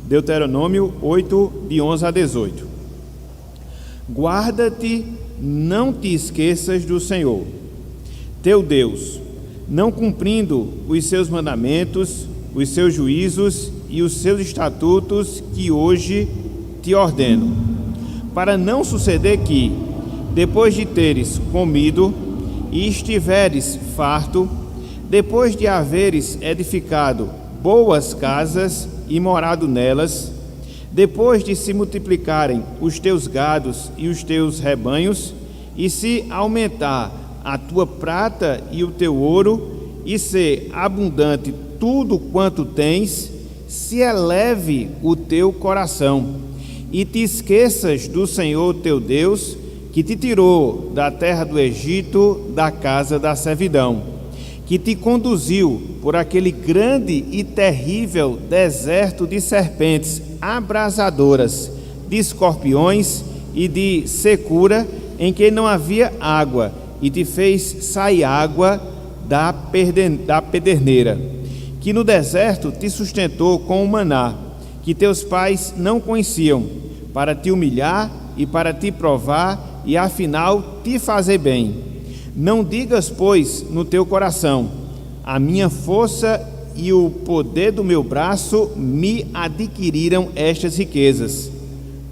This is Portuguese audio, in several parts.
Deuteronômio 8, de 11 a 18. Guarda-te, não te esqueças do Senhor, teu Deus, não cumprindo os seus mandamentos, os seus juízos e os seus estatutos que hoje te ordeno, para não suceder que, depois de teres comido e estiveres farto, depois de haveres edificado boas casas e morado nelas, depois de se multiplicarem os teus gados e os teus rebanhos, e se aumentar a tua prata e o teu ouro, e ser abundante tudo quanto tens, se eleve o teu coração, e te esqueças do Senhor teu Deus, que te tirou da terra do Egito, da casa da servidão, que te conduziu por aquele grande e terrível deserto de serpentes abrasadoras, de escorpiões e de secura, em que não havia água, e te fez sair água da pederneira, que no deserto te sustentou com o maná, que teus pais não conheciam, para te humilhar e para te provar, e afinal te fazer bem. Não digas, pois, no teu coração: a minha força e o poder do meu braço me adquiriram estas riquezas.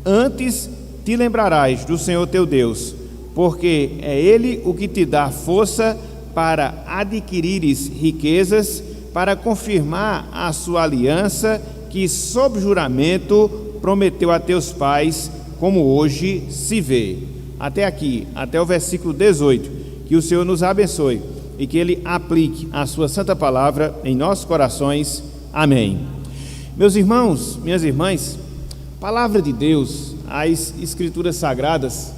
Antes te lembrarás do Senhor teu Deus, porque é Ele o que te dá força para adquirires riquezas, para confirmar a sua aliança, que sob juramento prometeu a teus pais, como hoje se vê. Até aqui, até o versículo 18. Que o Senhor nos abençoe e que Ele aplique a sua santa palavra em nossos corações. Amém. Meus irmãos, minhas irmãs, palavra de Deus, as Escrituras Sagradas,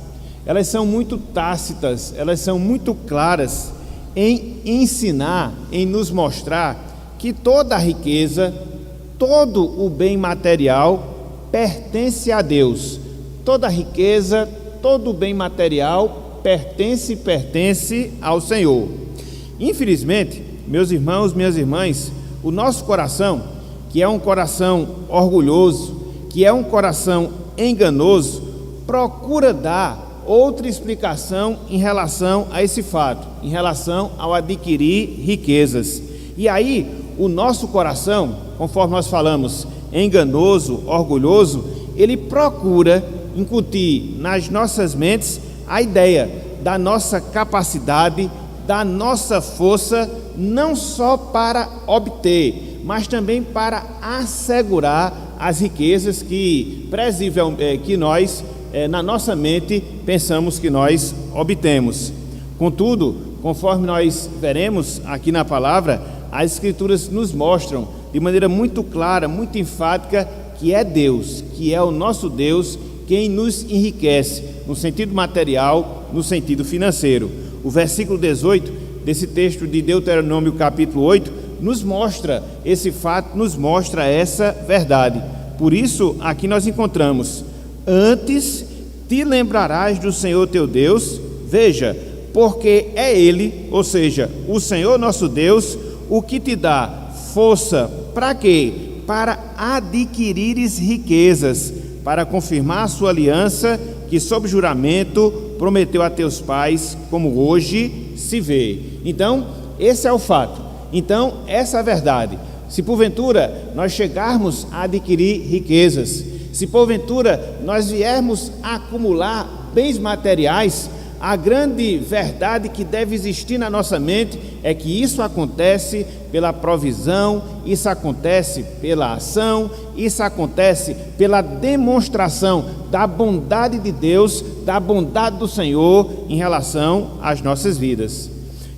elas são muito tácitas, elas são muito claras em ensinar, em nos mostrar que toda a riqueza, todo o bem material pertence a Deus. Toda a riqueza, todo o bem material pertence ao Senhor. Infelizmente, meus irmãos, minhas irmãs, o nosso coração, que é um coração orgulhoso, que é um coração enganoso, procura dar outra explicação em relação a esse fato, em relação ao adquirir riquezas. E aí, o nosso coração, conforme nós falamos, enganoso, orgulhoso, ele procura incutir nas nossas mentes a ideia da nossa capacidade, da nossa força, não só para obter, mas também para assegurar as riquezas que nós, na nossa mente, pensamos que nós obtemos. Contudo, conforme nós veremos aqui na palavra, as Escrituras nos mostram de maneira muito clara, muito enfática, que é Deus, que é o nosso Deus, quem nos enriquece no sentido material, no sentido financeiro. O versículo 18 desse texto de Deuteronômio capítulo 8 nos mostra esse fato, nos mostra essa verdade. Por isso aqui nós encontramos: antes te lembrarás do Senhor teu Deus, veja, porque é Ele, ou seja, o Senhor nosso Deus, o que te dá força para quê? Para adquirires riquezas, para confirmar a sua aliança, que sob juramento prometeu a teus pais, como hoje se vê. Então, esse é o fato. Então, essa é a verdade. Se porventura nós chegarmos a adquirir riquezas, se porventura nós viermos a acumular bens materiais, a grande verdade que deve existir na nossa mente é que isso acontece pela provisão, isso acontece pela ação, isso acontece pela demonstração da bondade de Deus, da bondade do Senhor em relação às nossas vidas.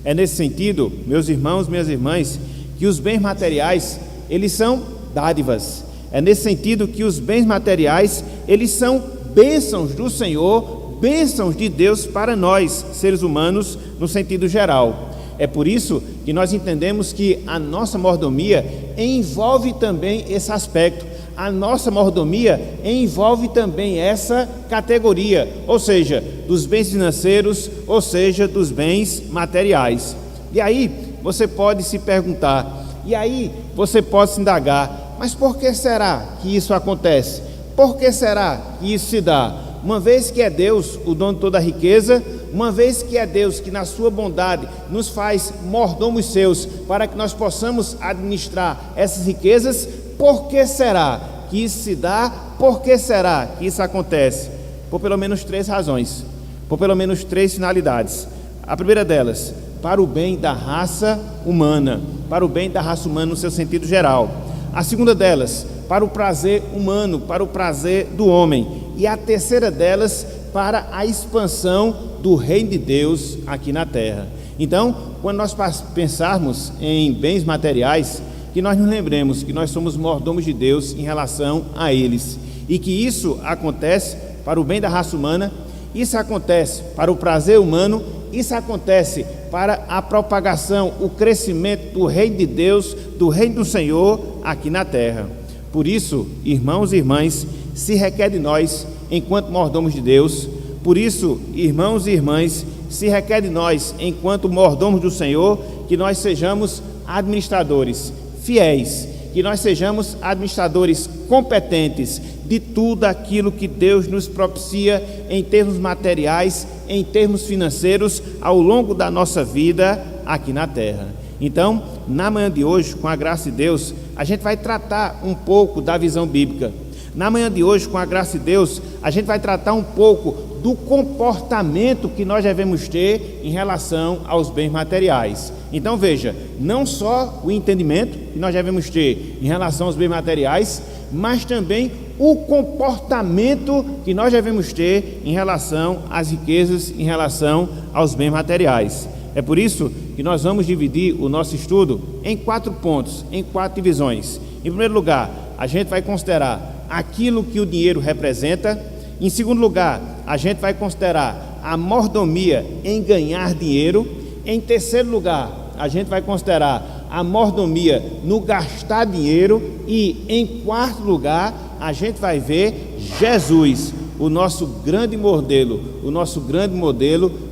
É nesse sentido, meus irmãos, minhas irmãs, que os bens materiais, eles são dádivas. É nesse sentido que os bens materiais, eles são bênçãos do Senhor, bênçãos de Deus para nós, seres humanos, no sentido geral. É por isso que nós entendemos que a nossa mordomia envolve também esse aspecto. A nossa mordomia envolve também essa categoria, ou seja, dos bens financeiros, ou seja, dos bens materiais. E aí você pode se perguntar, e aí você pode se indagar: Mas por que será que isso acontece? Por que será que isso se dá? Uma vez que é Deus o dono de toda a riqueza, uma vez que é Deus que na sua bondade nos faz mordomos seus para que nós possamos administrar essas riquezas, por que será que isso se dá? Por que será que isso acontece? Por pelo menos 3 razões, por pelo menos 3 finalidades. A primeira delas, para o bem da raça humana, para o bem da raça humana no seu sentido geral. A segunda delas, para o prazer humano, para o prazer do homem. E a terceira delas, para a expansão do reino de Deus aqui na terra. Então, quando nós pensarmos em bens materiais, que nós nos lembremos que nós somos mordomos de Deus em relação a eles, e que isso acontece para o bem da raça humana, isso acontece para o prazer humano, isso acontece para a propagação, o crescimento do reino de Deus, do reino do Senhor aqui na terra. Por isso, irmãos e irmãs, se requer de nós, enquanto mordomos de Deus. Por isso, irmãos e irmãs, se requer de nós, enquanto mordomos do Senhor, que nós sejamos administradores fiéis, que nós sejamos administradores competentes de tudo aquilo que Deus nos propicia em termos materiais, em termos financeiros, ao longo da nossa vida aqui na terra. Então, na manhã de hoje, com a graça de Deus, a gente vai tratar um pouco da visão bíblica. Na manhã de hoje, com a graça de Deus, a gente vai tratar um pouco do comportamento que nós devemos ter em relação aos bens materiais. Então veja, não só o entendimento que nós devemos ter em relação aos bens materiais, mas também o comportamento que nós devemos ter em relação às riquezas, em relação aos bens materiais. É por isso que nós vamos dividir o nosso estudo em 4 pontos, em 4 divisões. Em primeiro lugar, a gente vai considerar aquilo que o dinheiro representa. Em segundo lugar, a gente vai considerar a mordomia em ganhar dinheiro. Em terceiro lugar, a gente vai considerar a mordomia no gastar dinheiro. E em quarto lugar, a gente vai ver Jesus, o nosso grande modelo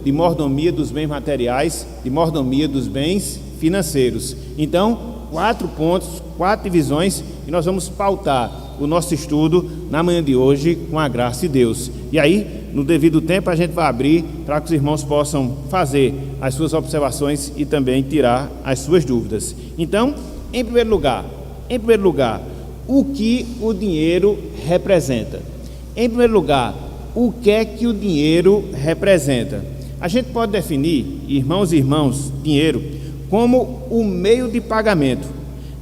de mordomia dos bens materiais, de mordomia dos bens financeiros. Então, 4 pontos, 4 divisões, e nós vamos pautar o nosso estudo na manhã de hoje com a graça de Deus. E aí, no devido tempo, a gente vai abrir para que os irmãos possam fazer as suas observações e também tirar as suas dúvidas. Então, em primeiro lugar, o que o dinheiro representa? Em primeiro lugar, o que é que o dinheiro representa? A gente pode definir, irmãos e irmãs, dinheiro como o meio de pagamento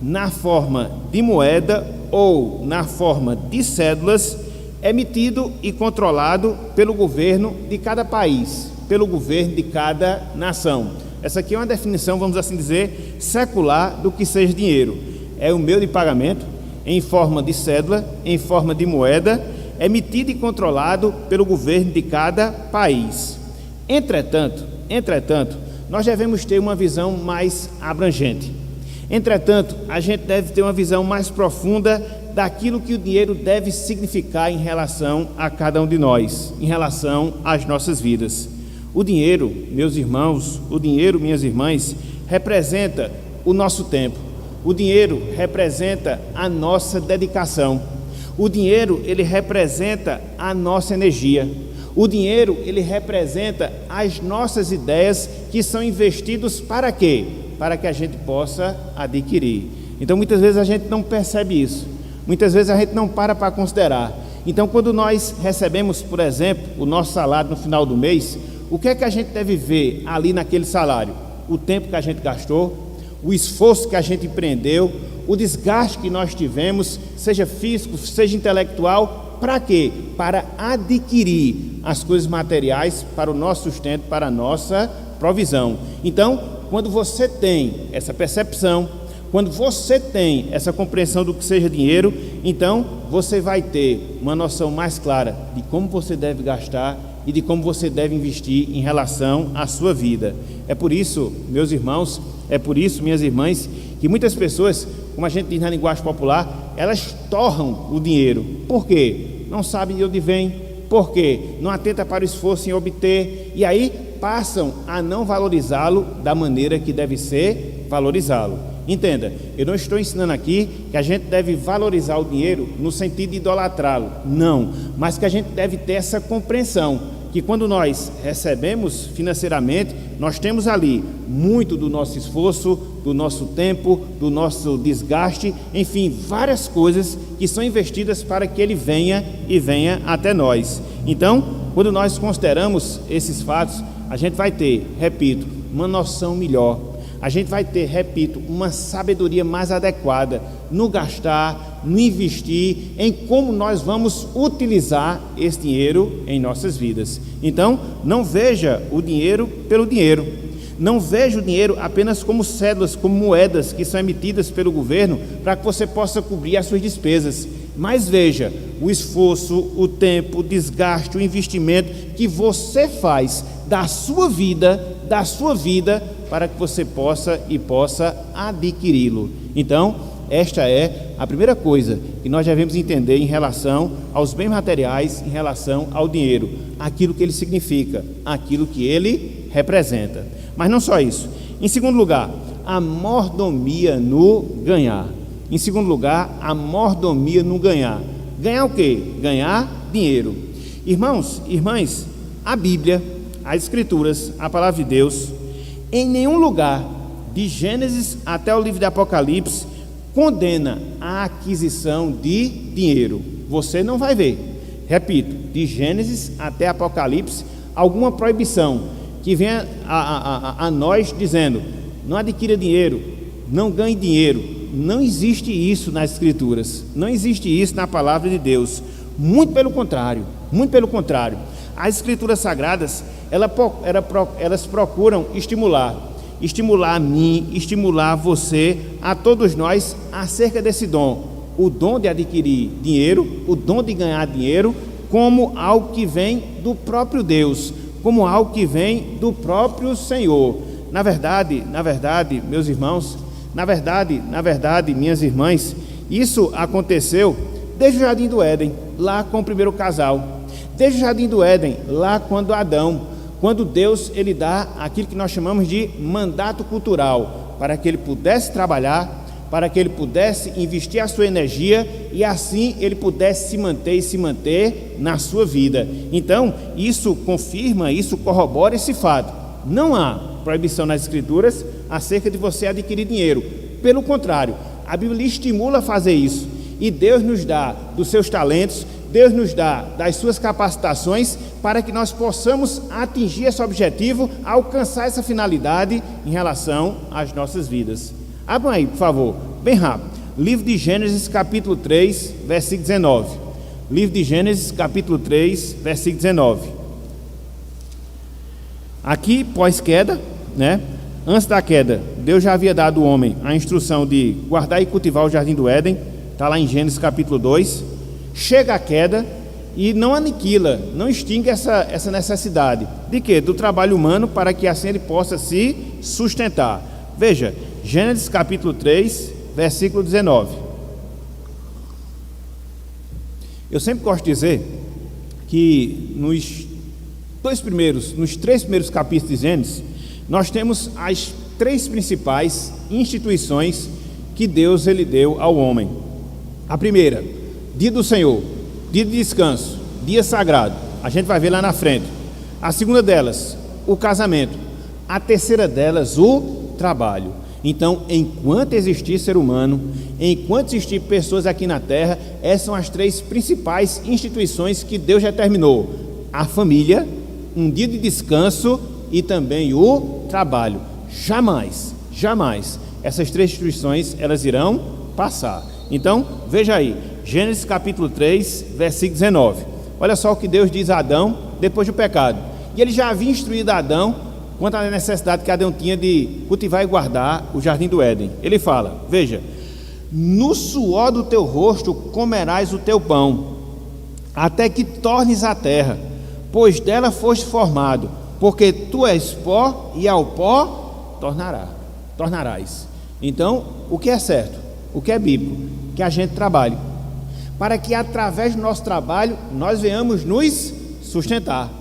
na forma de moeda ou na forma de cédulas, emitido e controlado pelo governo de cada país, pelo governo de cada nação. Essa aqui é uma definição, vamos assim dizer, secular do que seja dinheiro. É o meio de pagamento em forma de cédula, em forma de moeda, emitido e controlado pelo governo de cada país. Entretanto, nós devemos ter uma visão mais abrangente. Entretanto, a gente deve ter uma visão mais profunda daquilo que o dinheiro deve significar em relação a cada um de nós, em relação às nossas vidas. O dinheiro, meus irmãos, o dinheiro, minhas irmãs, representa o nosso tempo. O dinheiro representa a nossa dedicação. O dinheiro, ele representa a nossa energia. O dinheiro, ele representa as nossas ideias que são investidos para quê? Para que a gente possa adquirir. Então, muitas vezes a gente não percebe isso. Muitas vezes a gente não para considerar. Então, quando nós recebemos, por exemplo, o nosso salário no final do mês, o que é que a gente deve ver ali naquele salário? O tempo que a gente gastou, o esforço que a gente empreendeu, o desgaste que nós tivemos, seja físico, seja intelectual, para quê? Para adquirir as coisas materiais para o nosso sustento, para a nossa provisão. Então, quando você tem essa percepção, quando você tem essa compreensão do que seja dinheiro, então você vai ter uma noção mais clara de como você deve gastar e de como você deve investir em relação à sua vida. É por isso, meus irmãos, é por isso, minhas irmãs, que muitas pessoas, como a gente diz na linguagem popular, elas torram o dinheiro. Por quê? Não sabem de onde vem. Por quê? Não atenta para o esforço em obter. E aí passam a não valorizá-lo da maneira que deve ser valorizá-lo. Entenda, eu não estou ensinando aqui que a gente deve valorizar o dinheiro no sentido de idolatrá-lo, não, mas que a gente deve ter essa compreensão, que quando nós recebemos financeiramente, nós temos ali muito do nosso esforço, do nosso tempo, do nosso desgaste, enfim, várias coisas que são investidas para que ele venha até nós. Então, quando nós consideramos esses fatos, a gente vai ter, repito, uma noção melhor. A gente vai ter, repito, uma sabedoria mais adequada no gastar, no investir, em como nós vamos utilizar esse dinheiro em nossas vidas. Então, não veja o dinheiro pelo dinheiro. Não veja o dinheiro apenas como cédulas, como moedas que são emitidas pelo governo para que você possa cobrir as suas despesas. Mas veja o esforço, o tempo, o desgaste, o investimento que você faz da sua vida para que você possa adquiri-lo. Então, esta é a primeira coisa que nós devemos entender em relação aos bens materiais, em relação ao dinheiro, aquilo que ele significa, aquilo que ele representa. Mas não só isso. Em segundo lugar, a mordomia no ganhar. Em segundo lugar, a mordomia no ganhar. Ganhar o quê? Ganhar dinheiro. Irmãos, irmãs, a Bíblia, as Escrituras, a Palavra de Deus, em nenhum lugar, de Gênesis até o livro de Apocalipse, condena a aquisição de dinheiro. Você não vai ver, repito, de Gênesis até Apocalipse, alguma proibição que venha a nós dizendo, não adquira dinheiro, não ganhe dinheiro. Não existe isso nas Escrituras, não existe isso na Palavra de Deus. Muito pelo contrário, muito pelo contrário. As Escrituras Sagradas, elas procuram estimular a mim, estimular você, a todos nós, acerca desse dom. O dom de adquirir dinheiro, o dom de ganhar dinheiro, como algo que vem do próprio Deus, como algo que vem do próprio Senhor. Na verdade, meus irmãos, na verdade, minhas irmãs, isso aconteceu desde o Jardim do Éden, lá com o primeiro casal. Desde o Jardim do Éden, lá quando Deus ele dá aquilo que nós chamamos de mandato cultural, para que ele pudesse trabalhar, para que ele pudesse investir a sua energia e assim ele pudesse se manter na sua vida. Então, isso confirma, isso corrobora esse fato. Não há proibição nas Escrituras acerca de você adquirir dinheiro. Pelo contrário, a Bíblia estimula a fazer isso. E Deus nos dá dos seus talentos, Deus nos dá das suas capacitações para que nós possamos atingir esse objetivo, alcançar essa finalidade em relação às nossas vidas. Abram aí, por favor, bem rápido. Livro de Gênesis, capítulo 3, versículo 19. Livro de Gênesis, capítulo 3, versículo 19. Aqui, pós-queda, né? Antes da queda, Deus já havia dado ao homem a instrução de guardar e cultivar o Jardim do Éden. Está lá em Gênesis capítulo 2. Chega a queda e não aniquila, não extingue essa necessidade. De quê? Do trabalho humano, para que assim ele possa se sustentar. Veja, Gênesis capítulo 3, versículo 19. Eu sempre gosto de dizer que nos três primeiros capítulos de Gênesis, nós temos as três principais instituições que Deus ele deu ao homem. A primeira, dia do Senhor, dia de descanso, dia sagrado. A gente vai ver lá na frente. A segunda delas, o casamento. A terceira delas, o trabalho. Então, enquanto existir ser humano, enquanto existir pessoas aqui na terra, essas são as três principais instituições que Deus determinou: a família, um dia de descanso e também o trabalho. Jamais essas três instituições elas irão passar. Então, veja aí, Gênesis capítulo 3, versículo 19. Olha só o que Deus diz a Adão depois do pecado. E ele já havia instruído Adão quanto à necessidade que Adão tinha de cultivar e guardar o Jardim do Éden. Ele fala, veja: no suor do teu rosto comerás o teu pão, até que tornes a terra, pois dela foste formado, porque tu és pó e ao pó tornarás. Então, o que é certo, o que é bíblico? Que a gente trabalhe, para que através do nosso trabalho nós venhamos nos sustentar.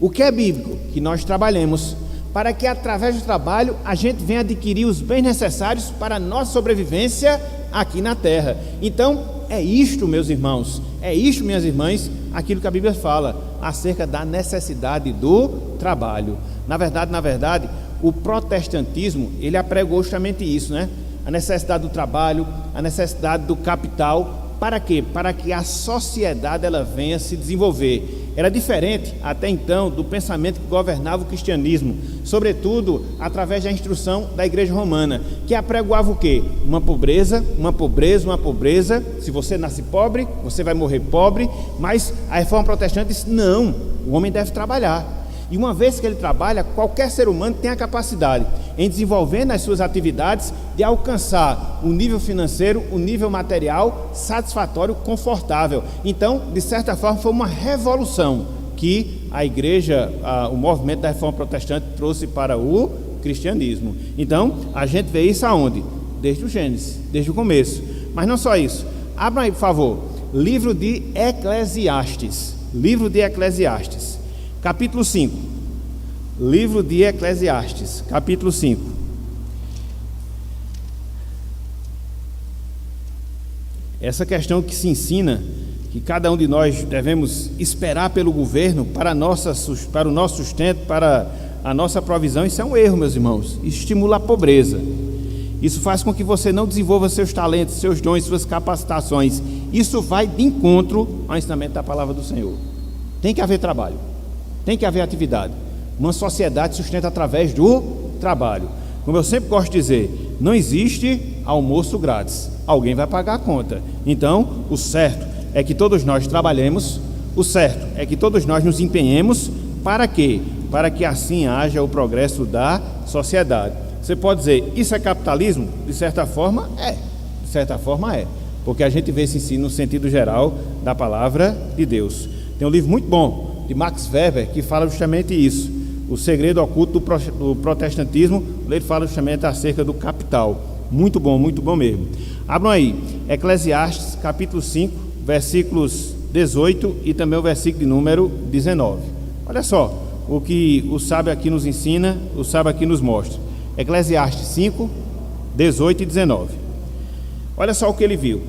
O que é bíblico? Que nós trabalhemos, para que através do trabalho a gente venha adquirir os bens necessários para a nossa sobrevivência aqui na terra. Então, é isto, meus irmãos, é isto, minhas irmãs, aquilo que a Bíblia fala acerca da necessidade do trabalho. Na verdade, o protestantismo, ele apregou justamente isso, né? A necessidade do trabalho, a necessidade do capital. Para quê? Para que a sociedade ela venha se desenvolver. Era diferente até então do pensamento que governava o cristianismo, sobretudo através da instrução da igreja romana, que apregoava o quê? Uma pobreza. Se você nasce pobre, você vai morrer pobre. Mas a reforma protestante disse: não, o homem deve trabalhar. E uma vez que ele trabalha, qualquer ser humano tem a capacidade, em desenvolver nas suas atividades, de alcançar um nível financeiro, um nível material satisfatório, confortável. Então, de certa forma, foi uma revolução que a igreja, o movimento da reforma protestante trouxe para o cristianismo. Então, a gente vê isso aonde? Desde o Gênesis, desde o começo. Mas não só isso. Abram aí, por favor, livro de Eclesiastes. Livro de Eclesiastes. Capítulo 5, livro de Eclesiastes, capítulo 5. Essa questão que se ensina, que cada um de nós devemos esperar pelo governo para o nosso sustento, para a nossa provisão, isso é um erro, meus irmãos. Isso estimula a pobreza. Isso faz com que você não desenvolva seus talentos, seus dons, suas capacitações. Isso vai de encontro ao ensinamento da palavra do Senhor. Tem que haver trabalho. Tem que haver atividade. Uma sociedade sustenta através do trabalho. Como eu sempre gosto de dizer, não existe almoço grátis. Alguém vai pagar a conta. Então, o certo é que todos nós trabalhemos. O certo é que todos nós nos empenhemos. Para quê? Para que assim haja o progresso da sociedade. Você pode dizer, isso é capitalismo? De certa forma, é. De certa forma, é. Porque a gente vê esse ensino no sentido geral da palavra de Deus. Tem um livro muito bom de Max Weber, que fala justamente isso, o segredo oculto do protestantismo. Ele fala justamente acerca do capital. Muito bom mesmo. Abram aí, Eclesiastes capítulo 5, versículos 18 e também o versículo de número 19. Olha só o que o sábio aqui nos ensina, o sábio aqui nos mostra. Eclesiastes 5, 18 e 19. Olha só o que ele viu.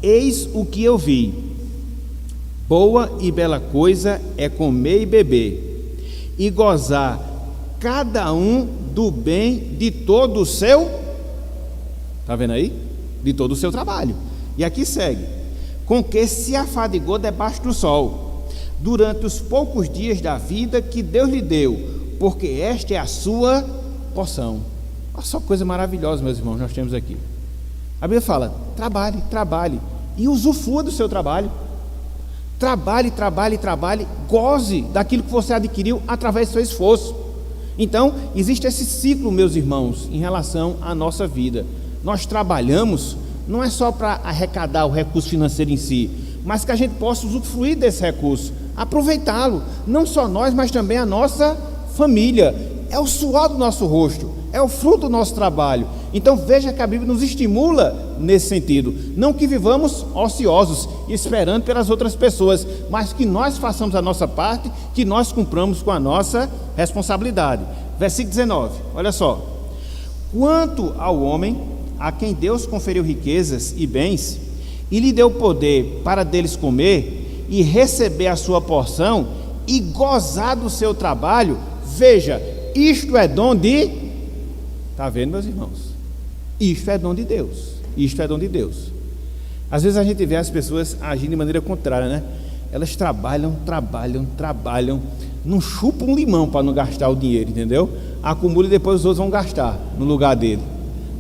Eis o que eu vi. Boa e bela coisa é comer e beber, e gozar cada um do bem de todo o seu, está vendo aí? De todo o seu trabalho. E aqui segue: com que se afadigou debaixo do sol, durante os poucos dias da vida que Deus lhe deu, porque esta é a sua porção. Olha só que coisa maravilhosa, meus irmãos, nós temos aqui. A Bíblia fala: trabalhe, e usufrua do seu trabalho. Trabalhe, goze daquilo que você adquiriu através do seu esforço. Então, existe esse ciclo, meus irmãos, em relação à nossa vida. Nós trabalhamos, não é só para arrecadar o recurso financeiro em si, mas que a gente possa usufruir desse recurso, aproveitá-lo, não só nós, mas também a nossa família. É o suor do nosso rosto, é o fruto do nosso trabalho. Então veja que a Bíblia nos estimula nesse sentido, não que vivamos ociosos, esperando pelas outras pessoas, mas que nós façamos a nossa parte, que nós cumpramos com a nossa responsabilidade. Versículo 19, olha só: quanto ao homem a quem Deus conferiu riquezas e bens, e lhe deu poder para deles comer e receber a sua porção e gozar do seu trabalho, veja, isto é dom de... Está vendo, meus irmãos? Isto é dom de Deus. Isto é dom de Deus. Às vezes a gente vê as pessoas agindo de maneira contrária, né? Elas trabalham, não chupam um limão para não gastar o dinheiro, entendeu? Acumula e depois os outros vão gastar no lugar dele.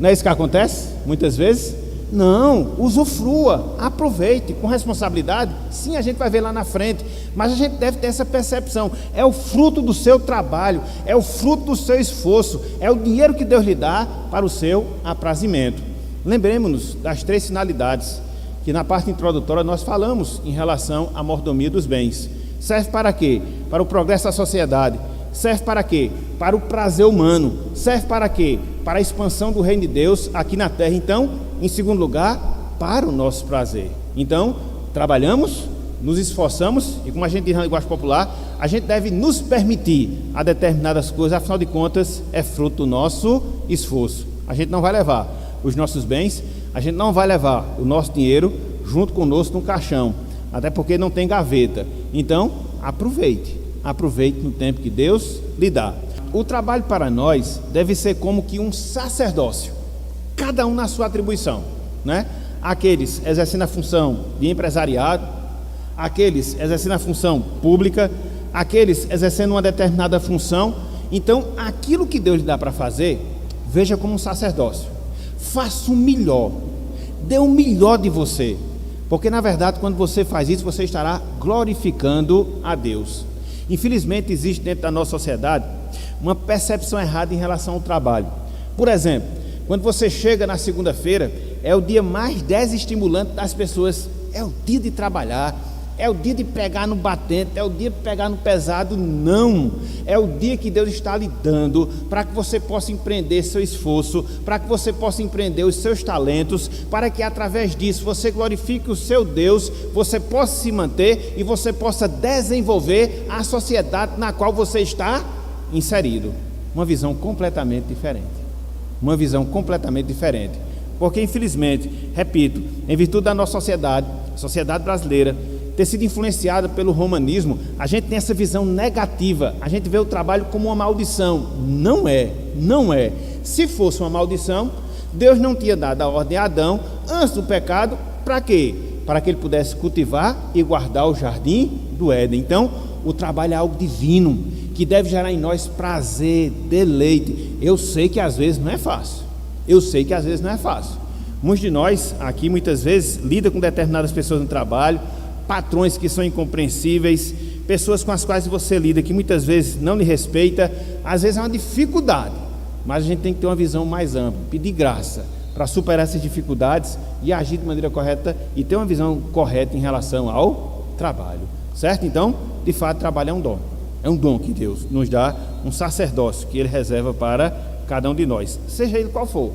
Não é isso que acontece muitas vezes? Não, usufrua, aproveite com responsabilidade. Sim, a gente vai ver lá na frente, mas a gente deve ter essa percepção. É o fruto do seu trabalho, é o fruto do seu esforço, é o dinheiro que Deus lhe dá para o seu aprazimento. Lembremos-nos das 3 finalidades que na parte introdutória nós falamos em relação à mordomia dos bens. Serve para quê? Para o progresso da sociedade. Serve para quê? Para o prazer humano. Serve para quê? Para a expansão do reino de Deus aqui na terra. Então, em segundo lugar, para o nosso prazer. Então, trabalhamos, nos esforçamos, e como a gente diz na linguagem popular, a gente deve nos permitir a determinadas coisas, afinal de contas, é fruto do nosso esforço. A gente não vai levar os nossos bens, a gente não vai levar o nosso dinheiro junto conosco no caixão, até porque não tem gaveta. Então, aproveite no tempo que Deus lhe dá. O trabalho para nós deve ser como que um sacerdócio, cada um na sua atribuição, né? Aqueles exercendo a função de empresariado, aqueles exercendo a função pública, aqueles exercendo uma determinada função. Então, aquilo que Deus lhe dá para fazer, veja como um sacerdócio. Faça o melhor, dê o melhor de você, porque na verdade, quando você faz isso, você estará glorificando a Deus. Infelizmente, existe dentro da nossa sociedade uma percepção errada em relação ao trabalho. Por exemplo, quando você chega na segunda-feira, é o dia mais desestimulante das pessoas. É o dia de trabalhar, é o dia de pegar no batente, é o dia de pegar no pesado. Não, é o dia que Deus está lhe dando para que você possa empreender seu esforço, para que você possa empreender os seus talentos, para que através disso você glorifique o seu Deus, você possa se manter e você possa desenvolver a sociedade na qual você está inserido. Uma visão completamente diferente, porque infelizmente, repito, em virtude da nossa sociedade, a sociedade brasileira ter sido influenciada pelo romanismo, a gente tem essa visão negativa, a gente vê o trabalho como uma maldição. Não é. Se fosse uma maldição, Deus não tinha dado a ordem a Adão antes do pecado. Para quê? Para que ele pudesse cultivar e guardar o jardim do Éden. Então, o trabalho é algo divino, que deve gerar em nós prazer, deleite. Eu sei que às vezes não é fácil. Muitos de nós aqui muitas vezes lidam com determinadas pessoas no trabalho, patrões que são incompreensíveis, pessoas com as quais você lida que muitas vezes não lhe respeita. Às vezes é uma dificuldade, mas a gente tem que ter uma visão mais ampla, pedir graça para superar essas dificuldades e agir de maneira correta e ter uma visão correta em relação ao trabalho, certo? Então, de fato, trabalho é um dom que Deus nos dá, um sacerdócio que Ele reserva para cada um de nós, seja ele qual for.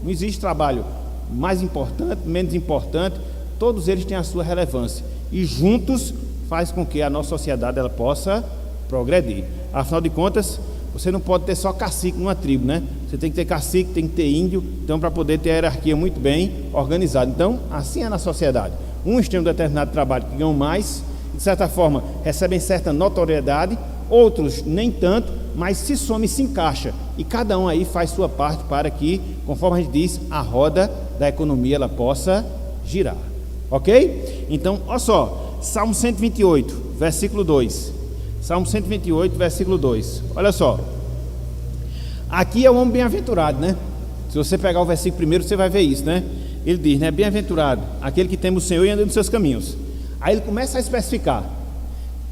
Não existe trabalho mais importante, menos importante, todos eles têm a sua relevância e juntos faz com que a nossa sociedade ela possa progredir. Afinal de contas, você não pode ter só cacique numa tribo, né? Você tem que ter cacique, tem que ter índio, então para poder ter a hierarquia muito bem organizada. Então, assim é na sociedade. Uns têm um determinado trabalho que ganham mais, de certa forma recebem certa notoriedade, outros nem tanto, mas se soma e se encaixa, e cada um aí faz sua parte para que, conforme a gente diz, a roda da economia ela possa girar, ok? Então, olha só, Salmo 128, versículo 2, Salmo 128, versículo 2, olha só, aqui é o homem bem-aventurado, né? Se você pegar o versículo primeiro, você vai ver isso, né? Ele diz, né, bem-aventurado, aquele que teme o Senhor e anda nos seus caminhos. Aí ele começa a especificar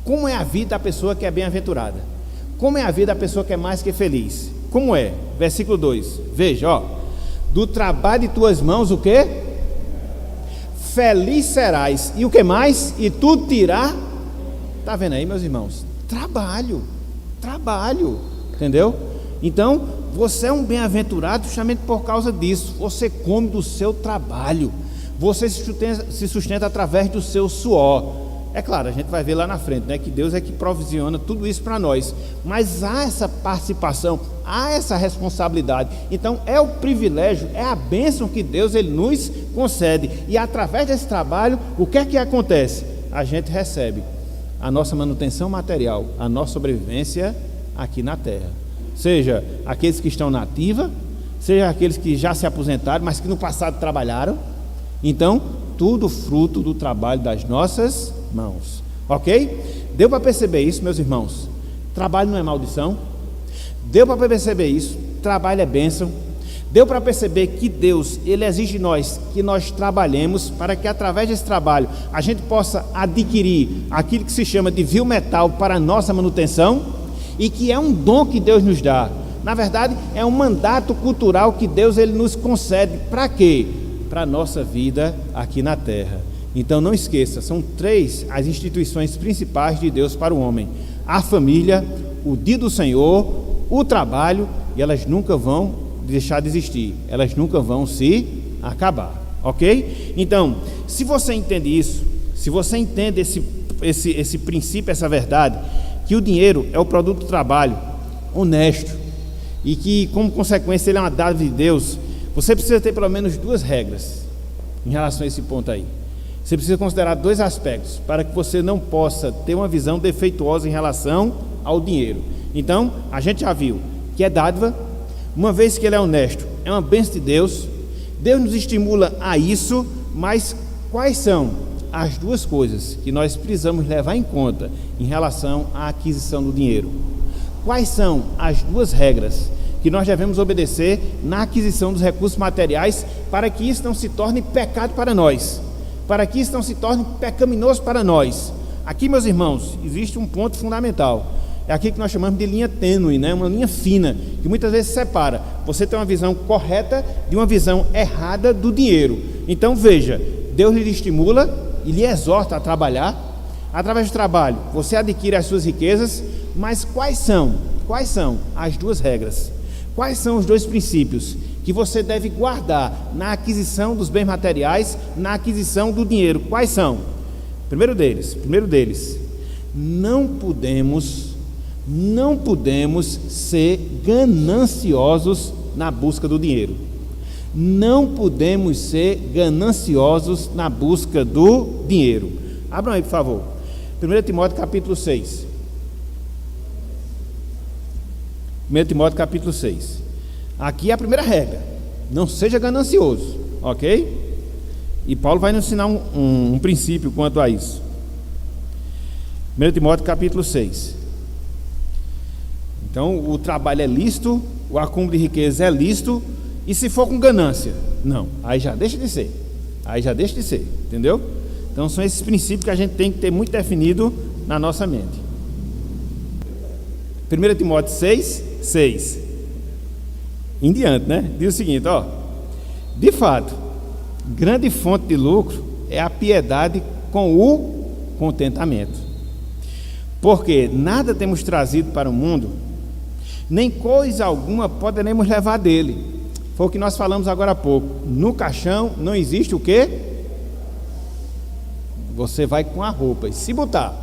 como é a vida da pessoa que é bem-aventurada, como é a vida da pessoa que é mais que feliz. Como é? Versículo 2, veja, ó, do trabalho de tuas mãos, o que? Feliz serás, e o que mais? E tu te tá vendo aí, meus irmãos? Trabalho, entendeu? Então, você é um bem-aventurado justamente por causa disso, você come do seu trabalho, você se sustenta através do seu suor. É claro, a gente vai ver lá na frente, né, que Deus é que provisiona tudo isso para nós, mas há essa participação, há essa responsabilidade. Então é o privilégio, é a bênção que Deus ele nos concede, e através desse trabalho, o que é que acontece? A gente recebe a nossa manutenção material, a nossa sobrevivência aqui na terra, seja aqueles que estão na ativa, seja aqueles que já se aposentaram, mas que no passado trabalharam. Então, tudo fruto do trabalho das nossas mãos, ok? Deu para perceber isso, meus irmãos? Trabalho não é maldição. Deu para perceber isso? Trabalho é bênção. Deu para perceber que Deus, Ele exige de nós que nós trabalhemos para que através desse trabalho a gente possa adquirir aquilo que se chama de vil metal para a nossa manutenção, e que é um dom que Deus nos dá. Na verdade, é um mandato cultural que Deus ele nos concede. Para quê? Para a nossa vida aqui na terra. Então não esqueça, são 3 as instituições principais de Deus para o homem: a família, o dia do Senhor, o trabalho, e elas nunca vão deixar de existir, elas nunca vão se acabar, ok? Então, se você entende isso, se você entende esse princípio, essa verdade, que o dinheiro é o produto do trabalho honesto e que, como consequência, ele é uma dádiva de Deus, você precisa ter pelo menos duas regras em relação a esse ponto aí. Você precisa considerar dois aspectos para que você não possa ter uma visão defeituosa em relação ao dinheiro. Então, a gente já viu que é dádiva, uma vez que ele é honesto, é uma bênção de Deus, Deus nos estimula a isso, mas quais são as duas coisas que nós precisamos levar em conta em relação à aquisição do dinheiro? Quais são as duas regras que nós devemos obedecer na aquisição dos recursos materiais para que isso não se torne pecado para nós, para que isso não se torne pecaminoso para nós? Aqui, meus irmãos, existe um ponto fundamental. É aqui que nós chamamos de linha tênue, né? Uma linha fina, que muitas vezes separa você tem uma visão correta de uma visão errada do dinheiro. Então veja, Deus lhe estimula e lhe exorta a trabalhar. Através do trabalho você adquire as suas riquezas, mas quais são as duas regras? Quais são os dois princípios que você deve guardar na aquisição dos bens materiais, na aquisição do dinheiro? Quais são? Primeiro deles, não podemos ser gananciosos na busca do dinheiro. Não podemos ser gananciosos na busca do dinheiro. Abram aí, por favor. 1 Timóteo capítulo 6. 1 Timóteo capítulo 6. Aqui é a primeira regra. Não seja ganancioso, ok? E Paulo vai nos ensinar um princípio quanto a isso. 1 Timóteo capítulo 6. Então, o trabalho é lícito, o acúmulo de riqueza é lícito, e se for com ganância, não, aí já deixa de ser, entendeu? Então, são esses princípios que a gente tem que ter muito definido na nossa mente. 1 Timóteo 6, em diante, né? Diz o seguinte, ó: de fato, grande fonte de lucro é a piedade com o contentamento, porque nada temos trazido para o mundo, nem coisa alguma poderemos levar dele. Foi o que nós falamos agora há pouco. No caixão não existe o quê? Você vai com a roupa, e se botar,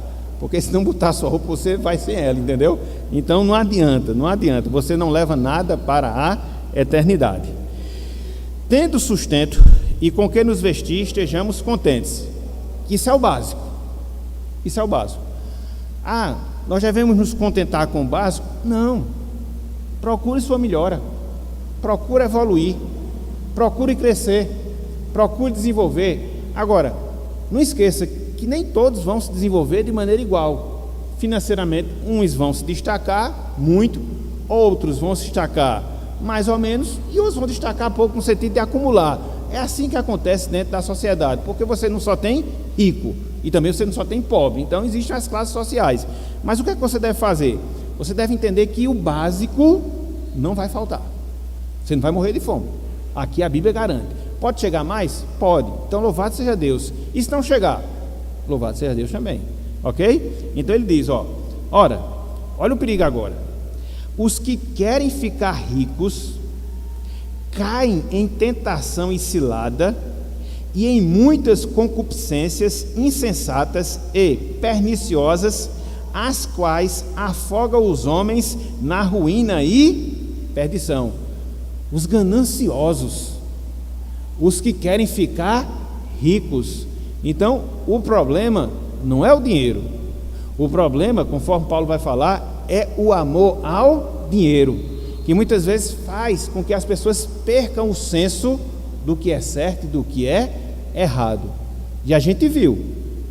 porque se não botar a sua roupa, você vai sem ela, entendeu? Então não adianta, você não leva nada para a eternidade. Tendo sustento e com que nos vestir, estejamos contentes. Isso é o básico. Nós devemos nos contentar com o básico? Não. Procure sua melhora, procure evoluir, procure crescer, procure desenvolver. Agora, não esqueça que nem todos vão se desenvolver de maneira igual. Financeiramente, uns vão se destacar muito, outros vão se destacar mais ou menos, e outros vão destacar pouco no sentido de acumular. É assim que acontece dentro da sociedade, porque você não só tem rico, e também você não só tem pobre. Então existem as classes sociais. Mas o que é que você deve fazer? Você deve entender que o básico não vai faltar. Você não vai morrer de fome. Aqui a Bíblia garante. Pode chegar mais? Pode. Então louvado seja Deus. E se não chegar? Louvado seja Deus também. Ok? Então ele diz, ora, olha o perigo agora. Os que querem ficar ricos caem em tentação e cilada e em muitas concupiscências insensatas e perniciosas, as quais afogam os homens na ruína e perdição. Os gananciosos, os que querem ficar ricos. Então, o problema não é o dinheiro. O problema, conforme Paulo vai falar, é o amor ao dinheiro, que muitas vezes faz com que as pessoas percam o senso do que é certo e do que é errado. E a gente viu,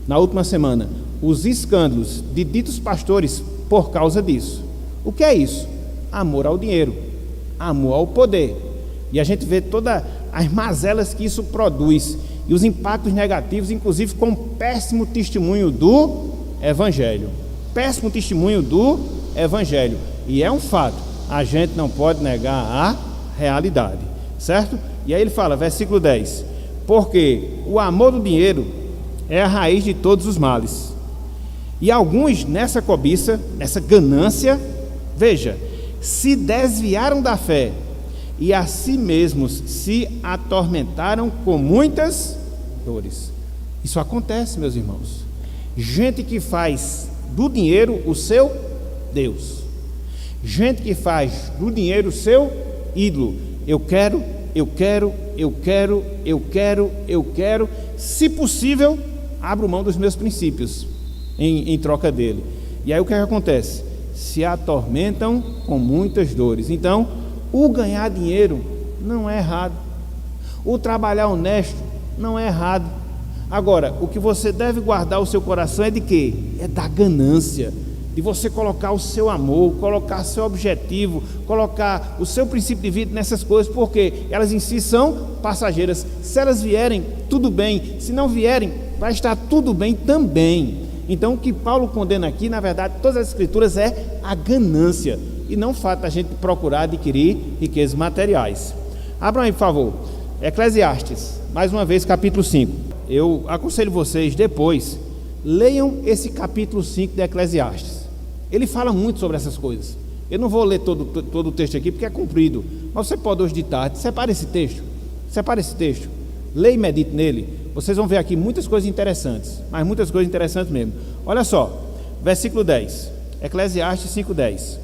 na última semana, os escândalos de ditos pastores por causa disso. O que é isso? Amor ao dinheiro, amor ao poder. E a gente vê todas as mazelas que isso produz e os impactos negativos, inclusive com péssimo testemunho do Evangelho. Péssimo testemunho do Evangelho. E é um fato, a gente não pode negar a realidade, certo? E aí ele fala, versículo 10: porque o amor do dinheiro é a raiz de todos os males. E alguns nessa cobiça, nessa ganância, veja, se desviaram da fé e a si mesmos se atormentaram com muitas dores. Isso acontece, meus irmãos. Gente que faz do dinheiro o seu Deus. Gente que faz do dinheiro o seu ídolo. Eu quero. Se possível, abro mão dos meus princípios em troca dele. E aí o que acontece? Se atormentam com muitas dores. Então, o ganhar dinheiro não é errado. O trabalhar honesto não é errado. Agora, o que você deve guardar o seu coração é de quê? É da ganância, de você colocar o seu amor, colocar seu objetivo, colocar o seu princípio de vida nessas coisas, porque elas em si são passageiras. Se elas vierem, tudo bem. Se não vierem, vai estar tudo bem também. Então, o que Paulo condena aqui, na verdade, todas as escrituras é a ganância, e não o fato da gente procurar adquirir riquezas materiais. Abram aí, por favor, Eclesiastes, mais uma vez, capítulo 5. Eu aconselho vocês, depois, leiam esse capítulo 5 de Eclesiastes. Ele fala muito sobre essas coisas. Eu não vou ler todo o texto aqui, porque é comprido, mas você pode hoje de tarde, separe esse texto, leia e medite nele. Vocês vão ver aqui muitas coisas interessantes, mas muitas coisas interessantes mesmo. Olha só, versículo 10, Eclesiastes 5:10.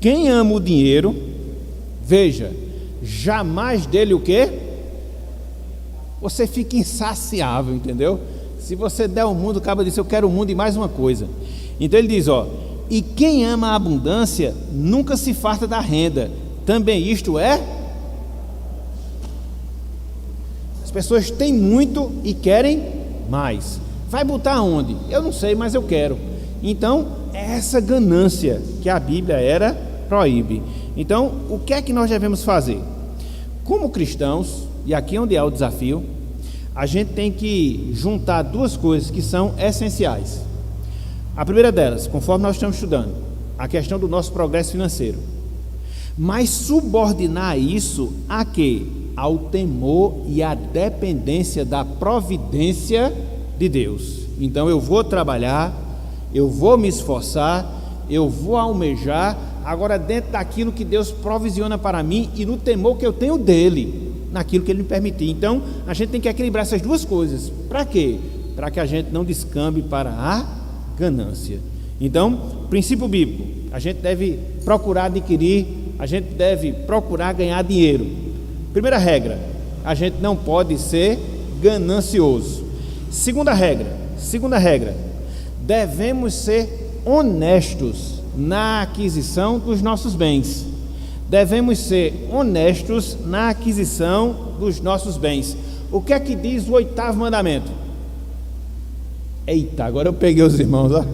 Quem ama o dinheiro, veja, jamais dele o quê? Você fica insaciável, entendeu? Se você der o mundo, acaba disso, eu quero o mundo e mais uma coisa. Então ele diz, e quem ama a abundância nunca se farta da renda. Também isto é. As pessoas têm muito e querem mais. Vai botar onde? Eu não sei, mas eu quero. Então é essa ganância que a Bíblia proíbe. Então o que é que nós devemos fazer? Como cristãos, e aqui é onde é o desafio, a gente tem que juntar duas coisas que são essenciais. A primeira delas, conforme nós estamos estudando, a questão do nosso progresso financeiro, mas subordinar isso a quê? Ao temor e à dependência da providência de Deus. Então eu vou trabalhar, eu vou me esforçar, eu vou almejar, agora dentro daquilo que Deus provisiona para mim e no temor que eu tenho dele, naquilo que ele me permitir. Então a gente tem que equilibrar essas duas coisas. Para quê? Para que a gente não descambe para a ganância. Então, princípio bíblico, a gente deve procurar adquirir, a gente deve procurar ganhar dinheiro. Primeira regra, a gente não pode ser ganancioso. Segunda regra, devemos ser honestos na aquisição dos nossos bens. Devemos ser honestos na aquisição dos nossos bens. O que é que diz o 8º mandamento? Eita, agora eu peguei os irmãos, ó.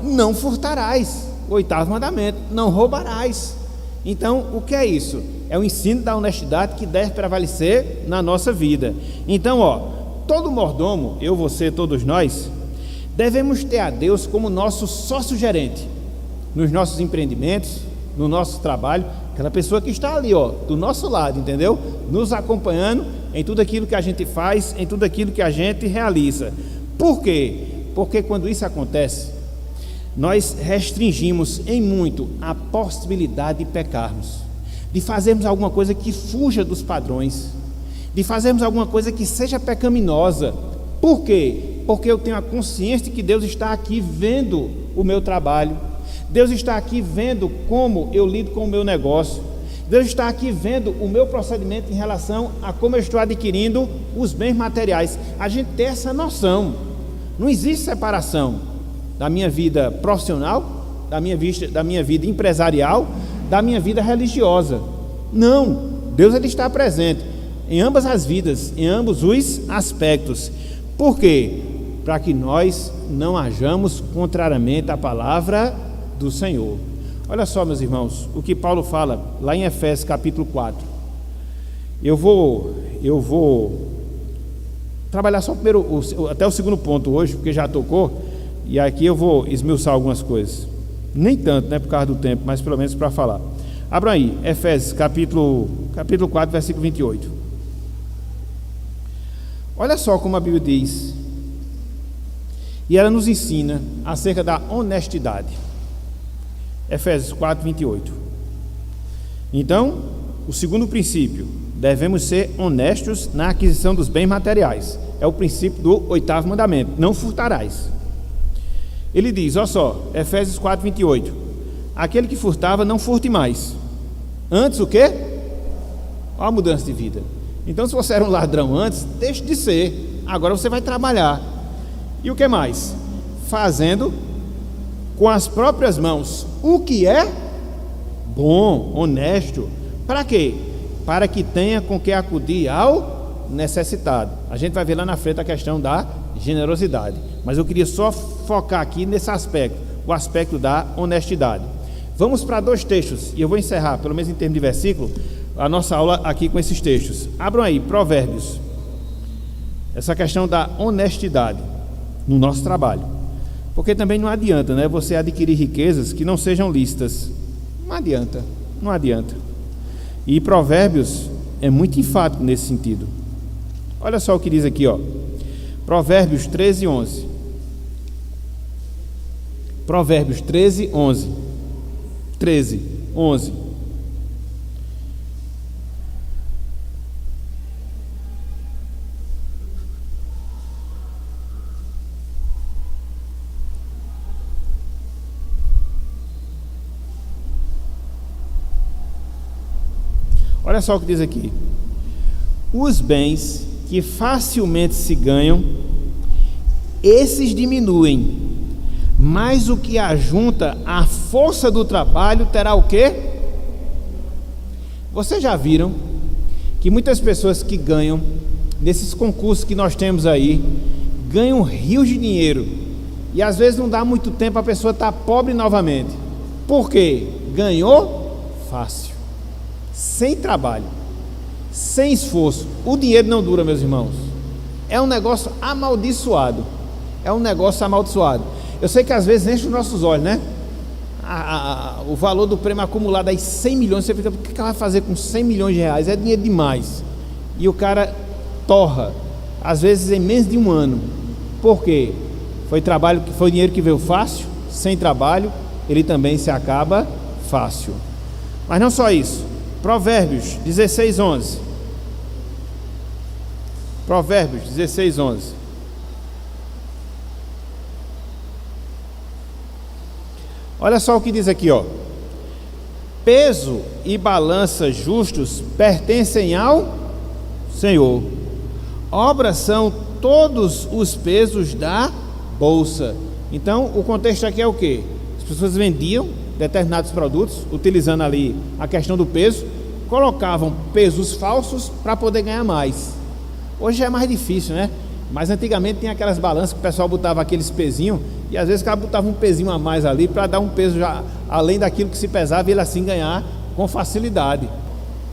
Não furtarás. O 8º mandamento, não roubarás. Então, o que é isso? É o ensino da honestidade que deve prevalecer na nossa vida. Então, todo mordomo, eu, você, todos nós, devemos ter a Deus como nosso sócio-gerente nos nossos empreendimentos, no nosso trabalho, aquela pessoa que está ali, do nosso lado, entendeu? Nos acompanhando em tudo aquilo que a gente faz, em tudo aquilo que a gente realiza. Por quê? Porque quando isso acontece, nós restringimos em muito a possibilidade de pecarmos, de fazermos alguma coisa que fuja dos padrões, de fazermos alguma coisa que seja pecaminosa. Por quê? Porque eu tenho a consciência de que Deus está aqui vendo o meu trabalho, Deus está aqui vendo como eu lido com o meu negócio, Deus está aqui vendo o meu procedimento em relação a como eu estou adquirindo os bens materiais. A gente tem essa noção. Não existe separação da minha vida profissional, da minha vida empresarial, da minha vida religiosa. Não, Deus ele está presente em ambas as vidas, em ambos os aspectos. Por quê? Para que nós não hajamos contrariamente à palavra do Senhor. Olha só, meus irmãos, o que Paulo fala lá em Efésios capítulo 4. Eu vou trabalhar só primeiro, até o segundo ponto hoje, porque já tocou, e aqui eu vou esmiuçar algumas coisas. Nem tanto, por causa do tempo, mas pelo menos para falar. Abra aí, Efésios capítulo 4, versículo 28. Olha só como a Bíblia diz. E ela nos ensina acerca da honestidade. Efésios 4, 28. Então, o segundo princípio, devemos ser honestos na aquisição dos bens materiais. É o princípio do 8º mandamento: não furtarás. Ele diz, olha só, Efésios 4:28, aquele que furtava, não furte mais. Antes o quê? Olha a mudança de vida. Então, se você era um ladrão antes, deixe de ser. Agora você vai trabalhar. E o que mais? Fazendo com as próprias mãos o que é bom, honesto. Para quê? Para que tenha com que acudir ao necessitado. A gente vai ver lá na frente a questão da generosidade, mas eu queria só focar aqui nesse aspecto, o aspecto da honestidade. Vamos para 2 textos, e eu vou encerrar, pelo menos em termos de versículo, a nossa aula aqui com esses textos. Abram aí, Provérbios. Essa questão da honestidade no nosso trabalho, porque também não adianta, né, você adquirir riquezas que não sejam lícitas. Não adianta. E Provérbios é muito enfático nesse sentido. Olha só o que diz aqui, ó. Provérbios 13:11. Provérbios 13:11. 13:11. Olha só o que diz aqui: os bens que facilmente se ganham, esses diminuem, mas o que ajunta a força do trabalho terá o quê? Vocês já viram que muitas pessoas que ganham nesses concursos que nós temos aí, ganham rios de dinheiro, e às vezes não dá muito tempo, a pessoa está pobre novamente. Por quê? Ganhou fácil, sem trabalho, sem esforço. O dinheiro não dura, meus irmãos. É um negócio amaldiçoado. Eu sei que às vezes enche os nossos olhos, né? O valor do prêmio acumulado aí, 100 milhões, você fica, o que ela vai fazer com 100 milhões de reais? É dinheiro demais. E o cara torra, às vezes em menos de um ano. Por quê? Foi dinheiro que veio fácil, sem trabalho, ele também se acaba fácil. Mas não só isso. Provérbios 16:11. Provérbios 16:11. Olha só o que diz aqui, ó. Peso e balança justos pertencem ao Senhor. Obras são todos os pesos da bolsa. Então, o contexto aqui é o quê? As pessoas vendiam determinados produtos, utilizando ali a questão do peso, colocavam pesos falsos para poder ganhar mais. Hoje é mais difícil, né? Mas antigamente tinha aquelas balanças que o pessoal botava aqueles pezinhos, e às vezes o cara botava um pezinho a mais ali para dar um peso já além daquilo que se pesava, e ele assim ganhar com facilidade.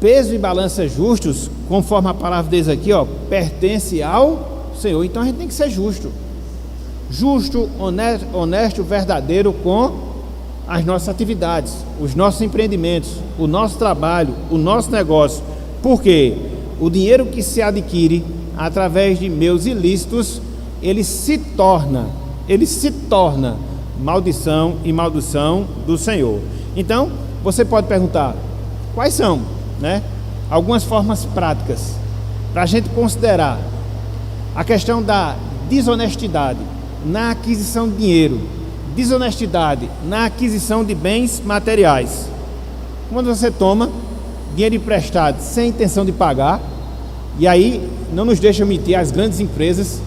Peso e balança justos, conforme a palavra diz aqui, ó, pertence ao Senhor. Então a gente tem que ser justo, honesto, verdadeiro com as nossas atividades, os nossos empreendimentos, o nosso trabalho, o nosso negócio. Porque o dinheiro que se adquire através de meios ilícitos, ele se torna maldição e maldição do Senhor. Então, você pode perguntar, quais são, né, algumas formas práticas para a gente considerar a questão da desonestidade na aquisição de dinheiro, desonestidade na aquisição de bens materiais. Quando você toma dinheiro emprestado sem intenção de pagar, e aí não nos deixa mentir as grandes empresas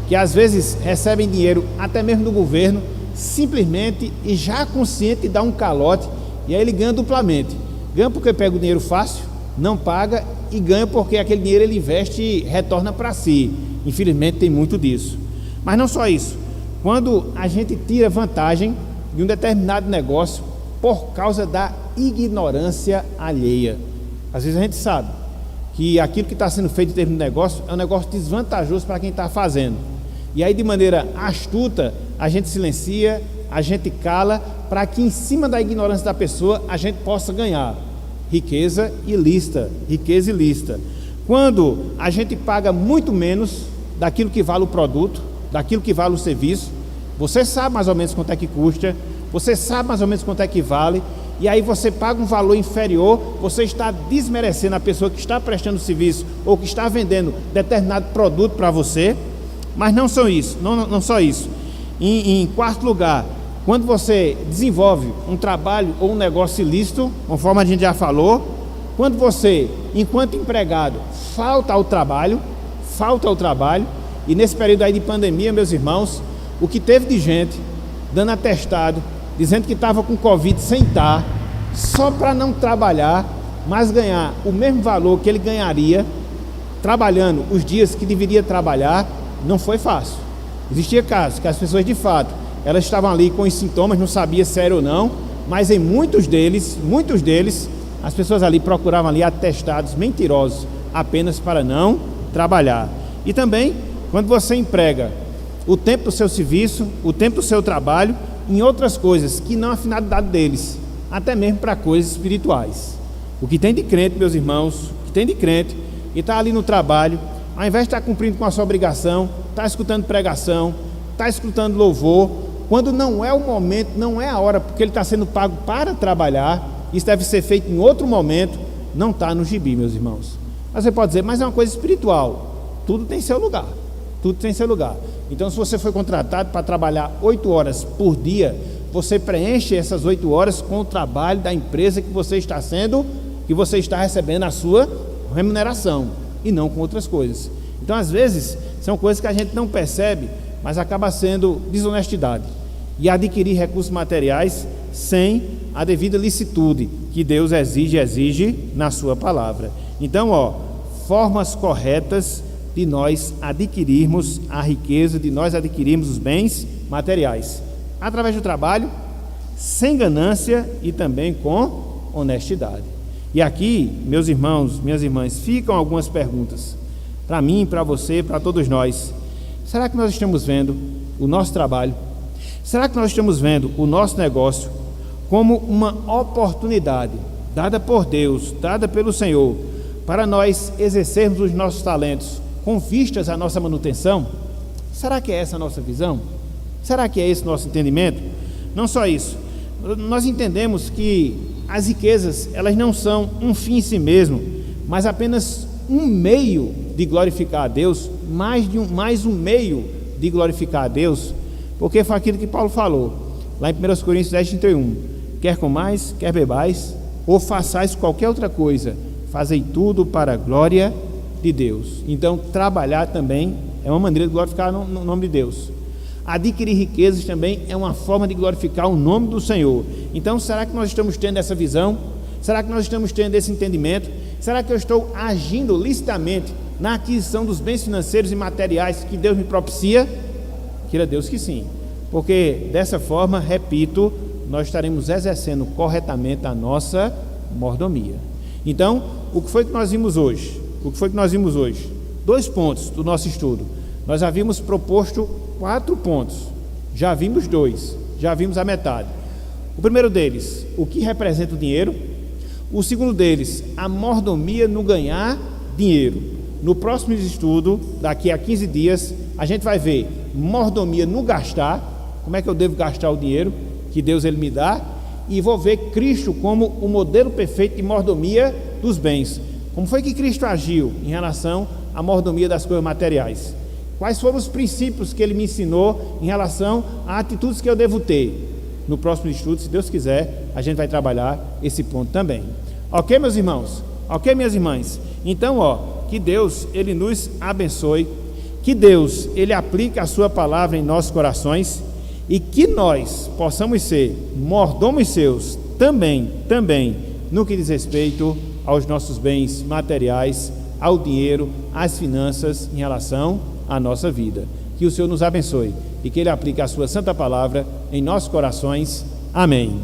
que às vezes recebem dinheiro até mesmo do governo, simplesmente e já consciente de dar um calote, e aí ele ganha duplamente. Ganha porque pega o dinheiro fácil, não paga, e ganha porque aquele dinheiro ele investe e retorna para si. Infelizmente tem muito disso. Mas não só isso. Quando a gente tira vantagem de um determinado negócio por causa da ignorância alheia. Às vezes a gente sabe que aquilo que está sendo feito em termos de negócio é um negócio desvantajoso para quem está fazendo. E aí, de maneira astuta, a gente silencia, a gente cala, para que em cima da ignorância da pessoa a gente possa ganhar riqueza ilícita. Quando a gente paga muito menos daquilo que vale o produto, daquilo que vale o serviço, você sabe mais ou menos quanto é que custa, você sabe mais ou menos quanto é que vale, e aí você paga um valor inferior, você está desmerecendo a pessoa que está prestando serviço ou que está vendendo determinado produto para você. Mas não só isso, não só isso. Em quarto lugar, quando você desenvolve um trabalho ou um negócio ilícito, conforme a gente já falou, quando você, enquanto empregado, falta ao trabalho, e nesse período aí de pandemia, meus irmãos, o que teve de gente dando atestado, dizendo que estava com Covid sem estar, só para não trabalhar, mas ganhar o mesmo valor que ele ganharia trabalhando os dias que deveria trabalhar, não foi fácil. Existia casos que as pessoas de fato, elas estavam ali com os sintomas, não sabia se era ou não, mas em muitos deles, as pessoas ali procuravam ali atestados mentirosos, apenas para não trabalhar. E também, quando você emprega o tempo do seu serviço, o tempo do seu trabalho, em outras coisas que não a finalidade deles, até mesmo para coisas espirituais. O que tem de crente, meus irmãos, o que tem de crente, e está ali no trabalho, ao invés de estar cumprindo com a sua obrigação, está escutando pregação, está escutando louvor, quando não é o momento, não é a hora, porque ele está sendo pago para trabalhar, isso deve ser feito em outro momento, não está no gibi, meus irmãos. Mas você pode dizer, mas é uma coisa espiritual, tudo tem seu lugar, Então, se você foi contratado para trabalhar 8 horas por dia, você preenche essas 8 horas com o trabalho da empresa que você está recebendo a sua remuneração, e não com outras coisas. Então, às vezes, são coisas que a gente não percebe, mas acaba sendo desonestidade, e adquirir recursos materiais sem a devida licitude que Deus exige na sua palavra. Então, formas corretas de nós adquirirmos a riqueza, de nós adquirirmos os bens materiais, através do trabalho, sem ganância e também com honestidade. E aqui, meus irmãos, minhas irmãs, ficam algumas perguntas, para mim, para você, para todos nós. Será que nós estamos vendo o nosso trabalho? Será que nós estamos vendo o nosso negócio como uma oportunidade dada por Deus, dada pelo Senhor, para nós exercermos os nossos talentos com vistas à nossa manutenção? Será que é essa a nossa visão? Será que é esse o nosso entendimento? Não só isso, nós entendemos que as riquezas, elas não são um fim em si mesmo, mas apenas um meio de glorificar a Deus, mais um meio de glorificar a Deus, porque foi aquilo que Paulo falou, lá em 1 Coríntios 10:31, quer comais, quer bebais, ou façais qualquer outra coisa, fazei tudo para a glória de Deus. Então, trabalhar também é uma maneira de glorificar no nome de Deus. Adquirir riquezas também é uma forma de glorificar o nome do Senhor. Então, será que nós estamos tendo essa visão? Será que nós estamos tendo esse entendimento? Será que eu estou agindo licitamente na aquisição dos bens financeiros e materiais que Deus me propicia? Queira Deus que sim, porque dessa forma, repito, nós estaremos exercendo corretamente a nossa mordomia. Então, o que foi que nós vimos hoje? 2 pontos do nosso estudo. Nós havíamos proposto 4 pontos, já vimos 2, já vimos a metade. O primeiro deles, o que representa o dinheiro. O segundo deles, a mordomia no ganhar dinheiro. No próximo estudo, daqui a 15 dias, a gente vai ver mordomia no gastar, como é que eu devo gastar o dinheiro que Deus ele me dá, e vou ver Cristo como o modelo perfeito de mordomia dos bens. Como foi que Cristo agiu em relação à mordomia das coisas materiais? Quais foram os princípios que ele me ensinou em relação a atitudes que eu devo ter? No próximo estudo, se Deus quiser, a gente vai trabalhar esse ponto também. Ok, meus irmãos? Ok, minhas irmãs? Então, que Deus, ele nos abençoe, que Deus, ele aplique a sua palavra em nossos corações e que nós possamos ser mordomos seus também, no que diz respeito aos nossos bens materiais, ao dinheiro, às finanças, em relação à nossa vida. Que o Senhor nos abençoe e que Ele aplique a sua santa palavra em nossos corações. Amém.